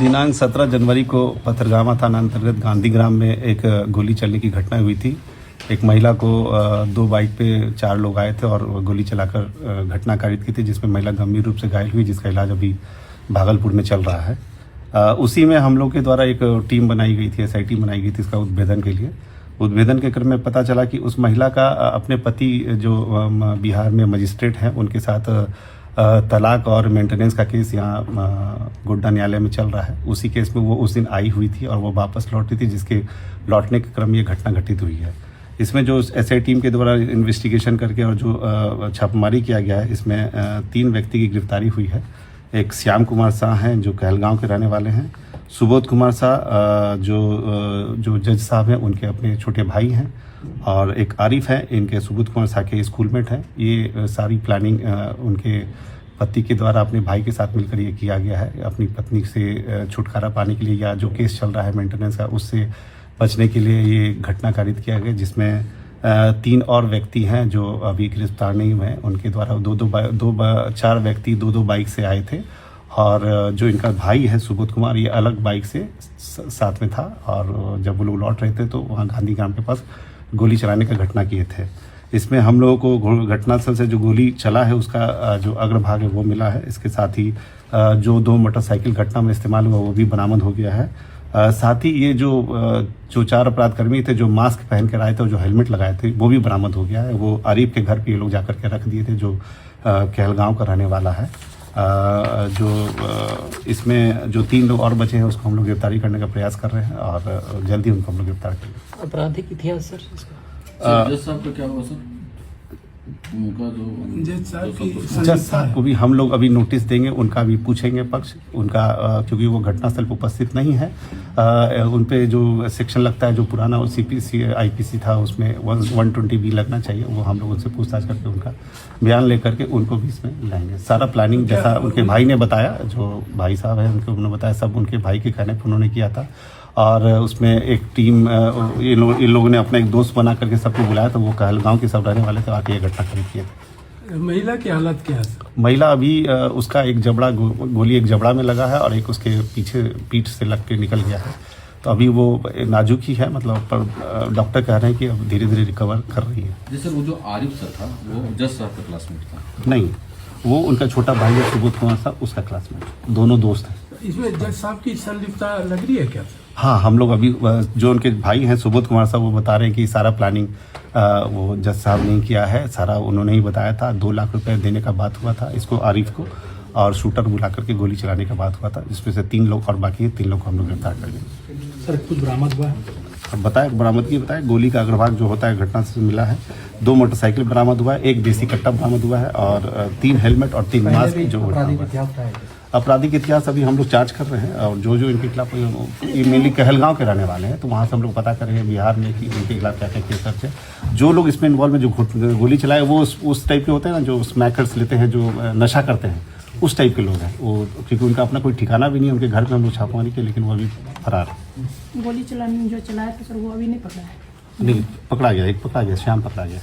दिनांक 17 जनवरी को पथरगामा थाना अंतर्गत गांधीग्राम में एक गोली चलने की घटना हुई थी। एक महिला को दो बाइक पे 4 लोग आए थे और गोली चलाकर घटना कारित की थी, जिसमें महिला गंभीर रूप से घायल हुई, जिसका इलाज अभी भागलपुर में चल रहा है। उसी में हम लोग के द्वारा एक टीम बनाई गई थी, SIT बनाई गई थी इसका उद्भेदन के लिए। उद्भेदन के क्रम में पता चला कि उस महिला का अपने पति जो बिहार में मजिस्ट्रेट हैं उनके साथ तलाक और मेंटेनेंस का केस यहाँ गोड्डा न्यायालय में चल रहा है। उसी केस में वो उस दिन आई हुई थी और वो वापस लौटी थी, जिसके लौटने के क्रम में ये घटना घटित हुई है। इसमें जो SI टीम के द्वारा इन्वेस्टिगेशन करके और जो छापेमारी किया गया है, इसमें 3 व्यक्ति की गिरफ्तारी हुई है। एक श्याम कुमार शाह हैं जो कहलगांव के रहने वाले हैं, सुबोध कुमार शाह जो जज साहब हैं उनके अपने छोटे भाई हैं, और एक आरिफ है, इनके सुबोध कुमार शाह के स्कूलमेट हैं। ये सारी प्लानिंग उनके पति के द्वारा अपने भाई के साथ मिलकर ये किया गया है, अपनी पत्नी से छुटकारा पाने के लिए या जो केस चल रहा है मेंटेनेंस का उससे बचने के लिए ये घटना कारित किया गया, जिसमें 3 और व्यक्ति हैं जो अभी गिरफ्तार नहीं हुए हैं। उनके द्वारा 4 व्यक्ति 2 बाइक से आए थे, और जो इनका भाई है सुबोध कुमार, ये अलग बाइक से साथ में था, और जब वो लोग लौट रहे थे तो वहाँ गांधीग्राम के पास गोली चलाने का घटना किए थे। इसमें हम लोगों को घटनास्थल से जो गोली चला है उसका जो अग्रभाग है वो मिला है। इसके साथ ही जो 2 मोटरसाइकिल घटना में इस्तेमाल हुआ वो भी बरामद हो गया है। साथ ही ये जो 4 अपराधकर्मी थे जो मास्क पहन कर आए थे और जो हेलमेट लगाए थे वो भी बरामद हो गया है। वो आरिफ के घर पे ये लोग जाकर के रख दिए थे, जो कहलगांव का रहने वाला है। इसमें जो 3 लोग और बचे हैं उसको हम लोग गिरफ्तारी करने का प्रयास कर रहे हैं और जल्दी उनको हम लोग गिरफ्तार करेंगे। आपराधिक इतिहास सर इसका जज साहब का क्या हुआ सर? उनका जो जज साहब को भी हम लोग अभी नोटिस देंगे, उनका भी पूछेंगे पक्ष उनका, क्योंकि वो घटनास्थल पर उपस्थित नहीं है। उन पे जो सेक्शन लगता है जो पुराना CPC IPC था उसमें 120B लगना चाहिए, वो हम लोग उनसे पूछताछ करके उनका बयान लेकर के उनको भी इसमें लाएंगे। सारा प्लानिंग जैसा उनके भाई ने बताया, जो भाई साहब हैं उन्होंने बताया, सब उनके भाई के कहने पर उन्होंने किया था। और उसमें एक टीम इन लोगों ने अपना एक दोस्त बना करके सबको बुलाया, तो वो कहलगांव के सब रहने वाले थे, आके ये घटना खरीद किए थे। महिला की हालत क्या है? महिला अभी उसका एक जबड़ा गोली एक जबड़ा में लगा है और एक उसके पीछे पीठ से लग के निकल गया है, तो अभी वो नाजुक ही है, मतलब पर डॉक्टर कह रहे हैं कि अब धीरे धीरे रिकवर कर रही है। जैसे वो जो आरिफ सर था वो जज साहब का क्लासमेट था? नहीं, वो उनका छोटा भाई है सुबोध कुमार साहब, उसका क्लासमेट, दोनों दोस्त हैं। इसमें जज साहब की संलिप्तता लग रही है क्या? हाँ, हम लोग अभी जो उनके भाई हैं सुबोध कुमार साहब वो बता रहे हैं कि सारा प्लानिंग वो जज साहब ने किया है, सारा उन्होंने ही बताया था। 2 लाख रुपए देने का बात हुआ था इसको, आरिफ को, और शूटर बुला करके गोली चलाने का बात हुआ था, जिसमें से 3 लोग और बाकी है। 3 लोग को हम लोग गिरफ्तार कर लेंगे। सर कुछ बरामद हुआ है? अब बरामदगी बताए, गोली का अग्रभाग जो होता है घटना से मिला है। 2 मोटरसाइकिल बरामद हुआ है, 1 देसी कट्टा बरामद हुआ है, और 3 हेलमेट और 3 मास्क जो आपराधिक इतिहास अभी हम लोग जांच कर रहे हैं। और जो इनके खिलाफ, ये मेनली कहलगांव के रहने वाले हैं, तो वहाँ से हम लोग पता कर रहे हैं बिहार में कि इनके खिलाफ क्या क्या केस दर्ज है। जो लोग इसमें इन्वॉल्व में जो गोली चलाए वो उस टाइप के होते हैं ना, जो स्मैकर्स लेते हैं, जो नशा करते हैं, उस टाइप के लोग हैं वो, क्योंकि उनका अपना कोई ठिकाना भी नहीं है। उनके घर पे हम लोग छापेमारी किए, लेकिन वो अभी फरार है। गोली चलाने जो चलाया था सर वो अभी नहीं पकड़ा है? नहीं, पकड़ा गया, एक पकड़ा गया, श्याम पकड़ा गया।